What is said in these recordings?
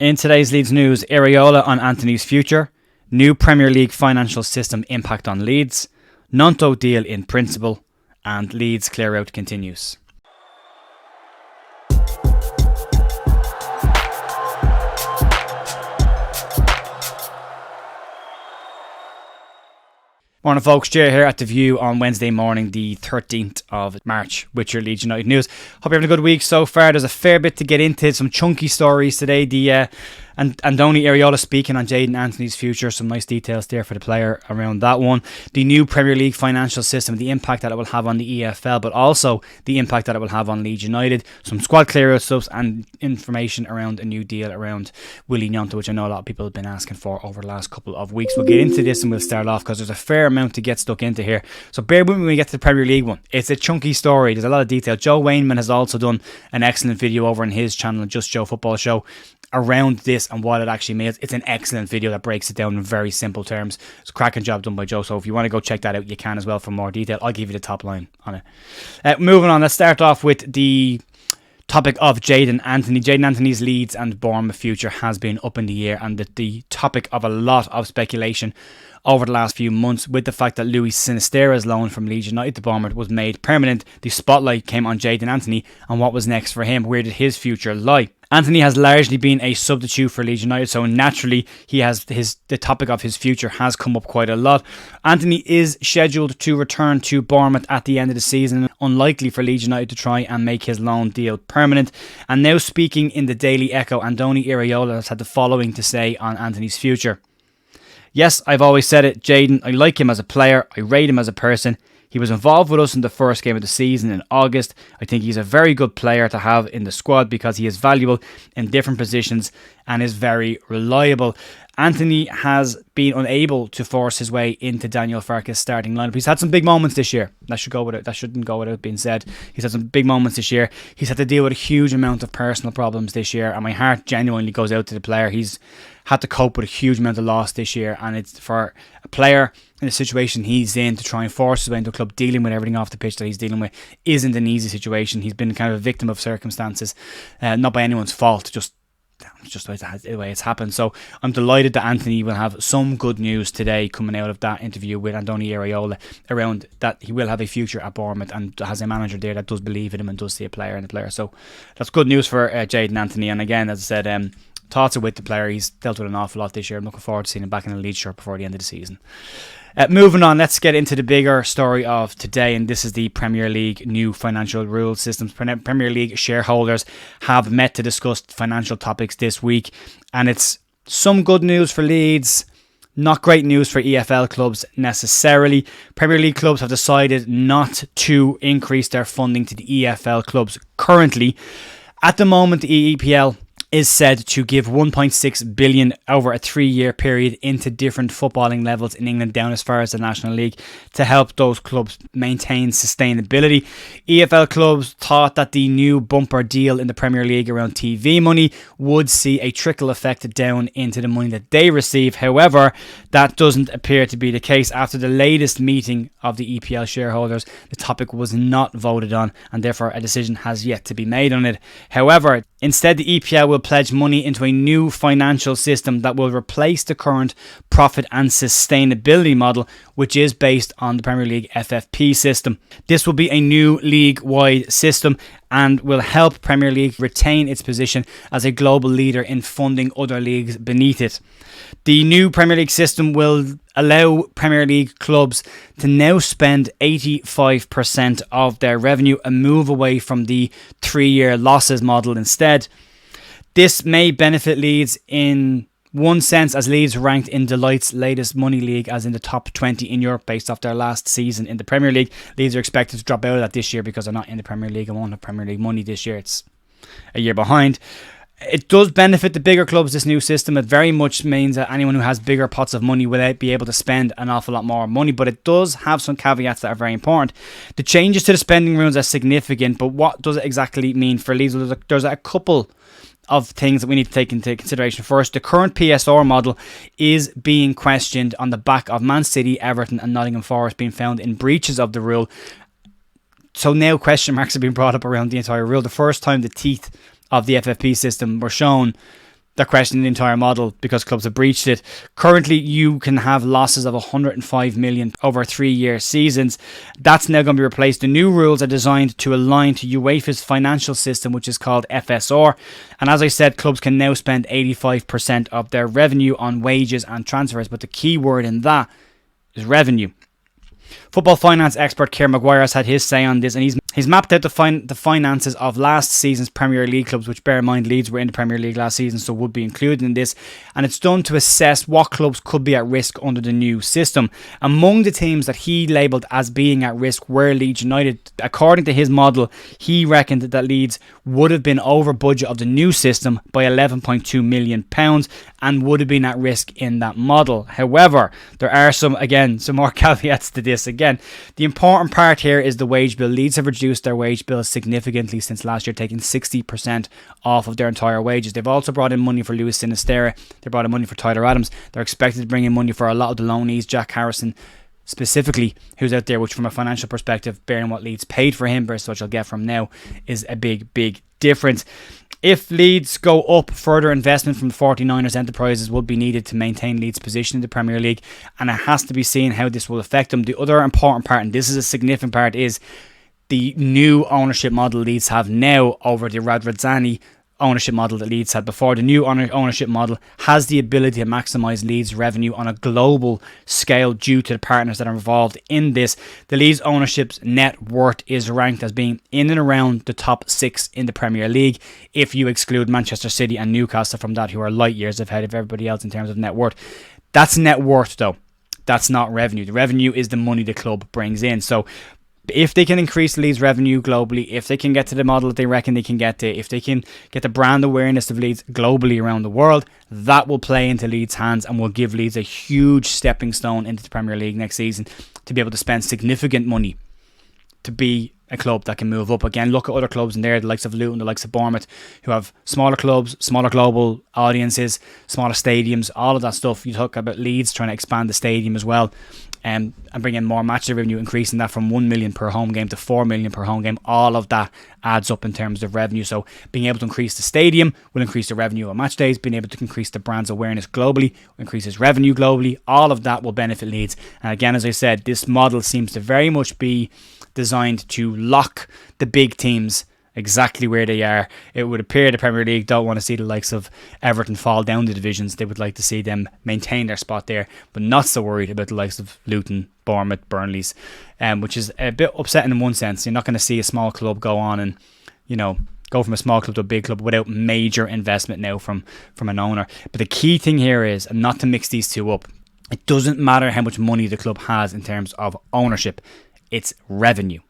In today's Leeds news, Areola on Anthony's future, new Premier League financial system impact on Leeds, Gnonto deal in principle, and Leeds clear out continues. Morning folks, Jay here at The View on Wednesday morning the 13th of March with your Leeds United news. Hope you're having a good week so far. There's a fair bit to get into, some chunky stories today. Andoni Areola speaking on Jaden Anthony's future, some nice details there for the player around that one. The new Premier League financial system, the impact that it will have on the EFL, but also the impact that it will have on Leeds United. Some squad clear-out stuff and information around a new deal around Willie Gnonto, which I know a lot of people have been asking for over the last couple of weeks. We'll get into this and we'll start off because there's a fair amount to get stuck into here. So bear with me when we get to the Premier League one. It's a chunky story. There's a lot of detail. Joe Wainman has also done an excellent video over on his channel, Just Joe Football Show, around this and what it actually means. It's an excellent video that breaks it down in very simple terms. It's a cracking job done by Joe, so if you want to go check that out, you can as well for more detail. I'll give you the top line on it. Moving on, let's start off with the topic of Jaden Anthony. Jaden Anthony's Leeds and Bournemouth future has been up in the air, and the topic of a lot of speculation over the last few months with the fact that Luis Sinisterra's loan from Leeds United to Bournemouth was made permanent. The spotlight came on Jaden Anthony and what was next for him. Where did his future lie? Anthony has largely been a substitute for Leeds United, so naturally the topic of his future has come up quite a lot. Anthony is scheduled to return to Bournemouth at the end of the season. Unlikely for Leeds United to try and make his loan deal permanent. And now speaking in the Daily Echo, Andoni Areola has had the following to say on Anthony's future. Yes, I've always said it, Jaden, I like him as a player, I rate him as a person. He was involved with us in the first game of the season in August. I think he's a very good player to have in the squad because he is valuable in different positions and is very reliable. Anthony has been unable to force his way into Daniel Farke's starting lineup. He's had some big moments this year. That shouldn't go without being said. He's had some big moments this year. He's had to deal with a huge amount of personal problems this year, and my heart genuinely goes out to the player. He's had to cope with a huge amount of loss this year, and it's for a player in the situation he's in to try and force his way into a club dealing with everything off the pitch that he's dealing with isn't an easy situation. He's been kind of a victim of circumstances, not by anyone's fault, just the way it's happened. So I'm delighted that Anthony will have some good news today coming out of that interview with Andoni Areola around that he will have a future at Bournemouth and has a manager there that does believe in him and does see a player in the player. So that's good news for Jaden Anthony. And again, as I said, thoughts are with the player. He's dealt with an awful lot this year. I'm looking forward to seeing him back in the Leeds shirt before the end of the season. Moving on, let's get into the bigger story of today, and this is the Premier League new financial rules systems. Premier League shareholders have met to discuss financial topics this week, and it's some good news for Leeds, not great news for EFL clubs necessarily. Premier League clubs have decided not to increase their funding to the EFL clubs currently. At the moment, the EPL is said to give 1.6 billion over a 3-year period into different footballing levels in England down as far as the National League to help those clubs maintain sustainability. EFL clubs thought that the new bumper deal in the Premier League around TV money would see a trickle effect down into the money that they receive. However, that doesn't appear to be the case. After the latest meeting of the EPL shareholders, the topic was not voted on and therefore a decision has yet to be made on it. However, instead the EPL will pledge money into a new financial system that will replace the current profit and sustainability model, which is based on the Premier League FFP system. This will be a new league-wide system and will help Premier League retain its position as a global leader in funding other leagues beneath it. The new Premier League system will allow Premier League clubs to now spend 85% of their revenue and move away from the 3-year losses model instead. This may benefit Leeds in one sense, as Leeds ranked in Deloitte's latest money league as in the top 20 in Europe based off their last season in the Premier League. Leeds are expected to drop out of that this year because they're not in the Premier League and won't have Premier League money this year. It's a year behind. It does benefit the bigger clubs, this new system. It very much means that anyone who has bigger pots of money will be able to spend an awful lot more money, but it does have some caveats that are very important. The changes to the spending rules are significant, but what does it exactly mean for Leeds? Well, there's a couple of things that we need to take into consideration. First, the current PSR model is being questioned on the back of Man City, Everton and Nottingham Forest being found in breaches of the rule. So now question marks have been brought up around the entire rule. The first time the teeth of the FFP system were shown, They're questioning the entire model because clubs have breached it. Currently, you can have losses of 105 million over 3-year seasons. That's now going to be replaced. The new rules are designed to align to UEFA's financial system, which is called FSR. And as I said, clubs can now spend 85% of their revenue on wages and transfers. But the key word in that is revenue. Football finance expert Kieran Maguire has had his say on this, and he's mapped out the finances of last season's Premier League clubs, which, bear in mind, Leeds were in the Premier League last season, so would be included in this. And it's done to assess what clubs could be at risk under the new system. Among the teams that he labelled as being at risk were Leeds United. According to his model, he reckoned that Leeds would have been over budget of the new system by £11.2 million and would have been at risk in that model. However, there are some more caveats to this. Again, the important part here is the wage bill. Leeds have reduced their wage bill significantly since last year, taking 60% off of their entire wages. They've also brought in money for Luis Sinisterra. They brought in money for Tyler Adams. They're expected to bring in money for a lot of the loanees, Jack Harrison specifically, who's out there, which from a financial perspective, bearing what Leeds paid for him versus what you'll get from now, is a big difference. If Leeds go up, further investment from the 49ers enterprises will be needed to maintain Leeds' position in the Premier League, and it has to be seen how this will affect them. The other important part, and this is a significant part, is the new ownership model Leeds have now over the Radrizzani ownership model that Leeds had before. The new ownership model has the ability to maximise Leeds' revenue on a global scale due to the partners that are involved in this. The Leeds ownership's net worth is ranked as being in and around the top 6 in the Premier League, if you exclude Manchester City and Newcastle from that, who are light years ahead of everybody else in terms of net worth. That's net worth though. That's not revenue. The revenue is the money the club brings in. So if they can increase Leeds' revenue globally, if they can get to the model that they reckon they can get to, if they can get the brand awareness of Leeds globally around the world, that will play into Leeds' hands and will give Leeds a huge stepping stone into the Premier League next season to be able to spend significant money to be a club that can move up. Again, look at other clubs in there, the likes of Luton, the likes of Bournemouth, who have smaller clubs, smaller global audiences, smaller stadiums, all of that stuff. You talk about Leeds trying to expand the stadium as well, and bring in more match revenue, increasing that from 1 million per home game to 4 million per home game. All of that adds up in terms of revenue. So being able to increase the stadium will increase the revenue on match days. Being able to increase the brand's awareness globally will increase its revenue globally. All of that will benefit Leeds. And again, as I said, this model seems to very much be designed to lock the big teams exactly where they are. It would appear the Premier League don't want to see the likes of Everton fall down the divisions. They would like to see them maintain their spot there, but not so worried about the likes of Luton, Bournemouth, Burnley's, which is a bit upsetting in one sense. You're not going to see a small club go on and, go from a small club to a big club without major investment now from an owner. But the key thing here is, and not to mix these two up, it doesn't matter how much money the club has in terms of ownership. It's revenue.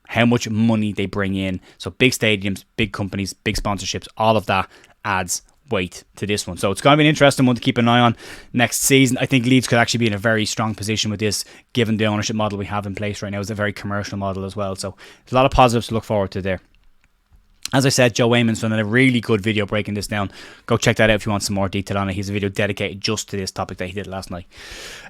How much money they bring in. So big stadiums, big companies, big sponsorships, all of that adds weight to this one. So it's going to be an interesting one to keep an eye on next season. I think Leeds could actually be in a very strong position with this, given the ownership model we have in place right now. It's a very commercial model as well. So there's a lot of positives to look forward to there. As I said, Joe Wayman's done a really good video breaking this down. Go check that out if you want some more detail on it. He's a video dedicated just to this topic that he did last night.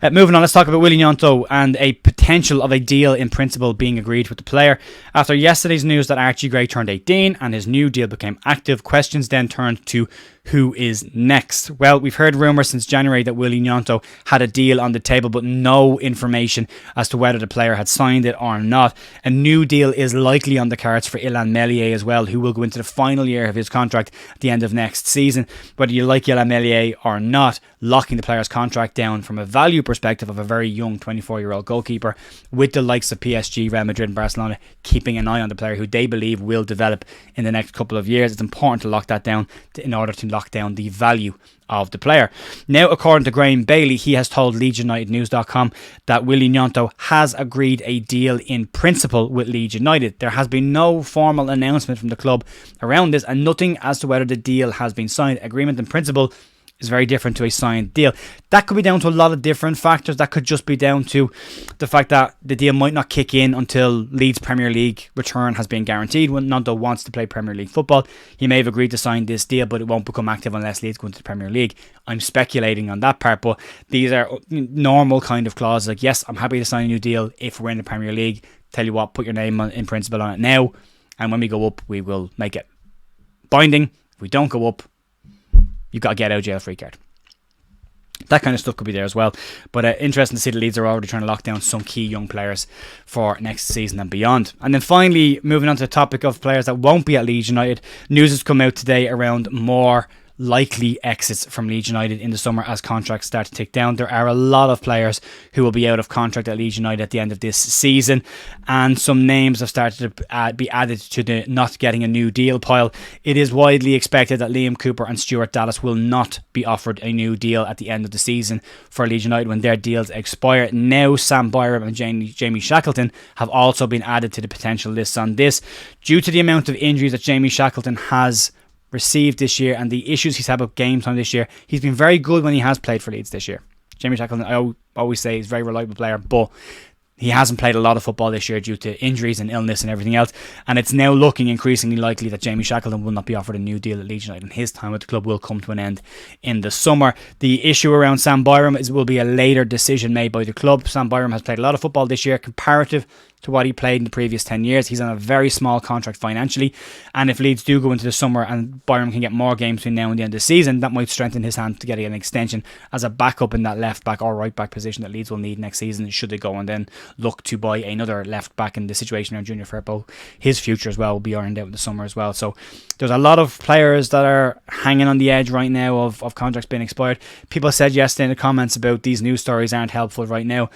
Moving on, let's talk about Willy Gnonto and a potential of a deal in principle being agreed with the player. After yesterday's news that Archie Gray turned 18 and his new deal became active, questions then turned to who is next. Well, we've heard rumours since January that Willy Gnonto had a deal on the table, but no information as to whether the player had signed it or not. A new deal is likely on the cards for Illan Meslier as well, who will go into the final year of his contract at the end of next season. Whether you like Illan Meslier or not, locking the player's contract down from a value perspective of a very young 24-year-old goalkeeper, with the likes of PSG, Real Madrid and Barcelona keeping an eye on the player who they believe will develop in the next couple of years. It's important to lock that down in order to lock down the value of the player. Now, according to Graham Bailey, he has told LeedsUnitedNews.com that Willy Gnonto has agreed a deal in principle with Leeds United. There has been no formal announcement from the club around this, and nothing as to whether the deal has been signed. Agreement in principle is very different to a signed deal. That could be down to a lot of different factors. That could just be down to the fact that the deal might not kick in until Leeds Premier League return has been guaranteed. When Gnonto wants to play Premier League football, he may have agreed to sign this deal, but it won't become active unless Leeds go into the Premier League. I'm speculating on that part, but these are normal kind of clauses. Like, yes, I'm happy to sign a new deal if we're in the Premier League. Tell you what, put your name in principle on it now, and when we go up, we will make it binding. If we don't go up, you've got to get out of jail free card. That kind of stuff could be there as well. But interesting to see the Leeds are already trying to lock down some key young players for next season and beyond. And then finally, moving on to the topic of players that won't be at Leeds United, news has come out today around more likely exits from Leeds United in the summer as contracts start to tick down. There are a lot of players who will be out of contract at Leeds United at the end of this season, and some names have started to be added to the not getting a new deal pile. It is widely expected that Liam Cooper and Stuart Dallas will not be offered a new deal at the end of the season for Leeds United when their deals expire. Now Sam Byam and Jamie Shackleton have also been added to the potential list on this due to the amount of injuries that Jamie Shackleton has received this year and the issues he's had with game time this year. He's been very good when he has played for Leeds this year. Jamie Shackleton, I always say, is a very reliable player, but he hasn't played a lot of football this year due to injuries and illness and everything else, and it's now looking increasingly likely that Jamie Shackleton will not be offered a new deal at Leeds United, and his time with the club will come to an end in the summer. The issue around Sam Byam will be a later decision made by the club. Sam Byam has played a lot of football this year comparative to what he played in the previous 10 years. He's on a very small contract financially, and if Leeds do go into the summer and Byam can get more games between now and the end of the season, that might strengthen his hand to getting an extension as a backup in that left back or right back position that Leeds will need next season should they go and then look to buy another left back in the situation around Junior Firpo. His future as well will be ironed out in the summer as well. So there's a lot of players that are hanging on the edge right now of contracts being expired. People said yesterday in the comments about these news stories aren't helpful right now.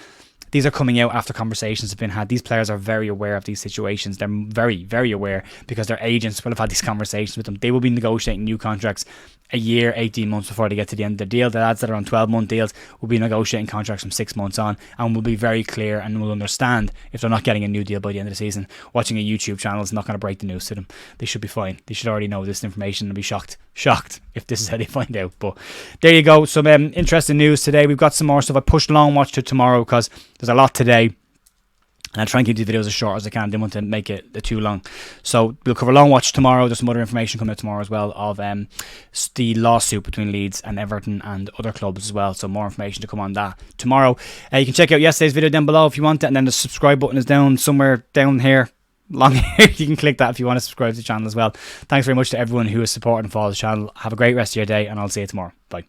These are coming out after conversations have been had. These players are very aware of these situations. They're very, very aware because their agents will have had these conversations with them. They will be negotiating new contracts a year, 18 months before they get to the end of the deal. The lads that are on 12-month deals will be negotiating contracts from 6 months on and will be very clear and will understand if they're not getting a new deal by the end of the season. Watching a YouTube channel is not going to break the news to them. They should be fine. They should already know this information and be shocked if this is how they find out. But there you go. Some interesting news today. We've got some more stuff. I pushed Long Watch to tomorrow because there's a lot today. And I'll try and keep the videos as short as I can. I didn't want to make it too long. So we'll cover Long Watch tomorrow. There's some other information coming out tomorrow as well of the lawsuit between Leeds and Everton and other clubs as well. So more information to come on that tomorrow. You can check out yesterday's video down below if you want it. And then the subscribe button is down somewhere down here. Long here. You can click that if you want to subscribe to the channel as well. Thanks very much to everyone who has supported and followed the channel. Have a great rest of your day and I'll see you tomorrow. Bye.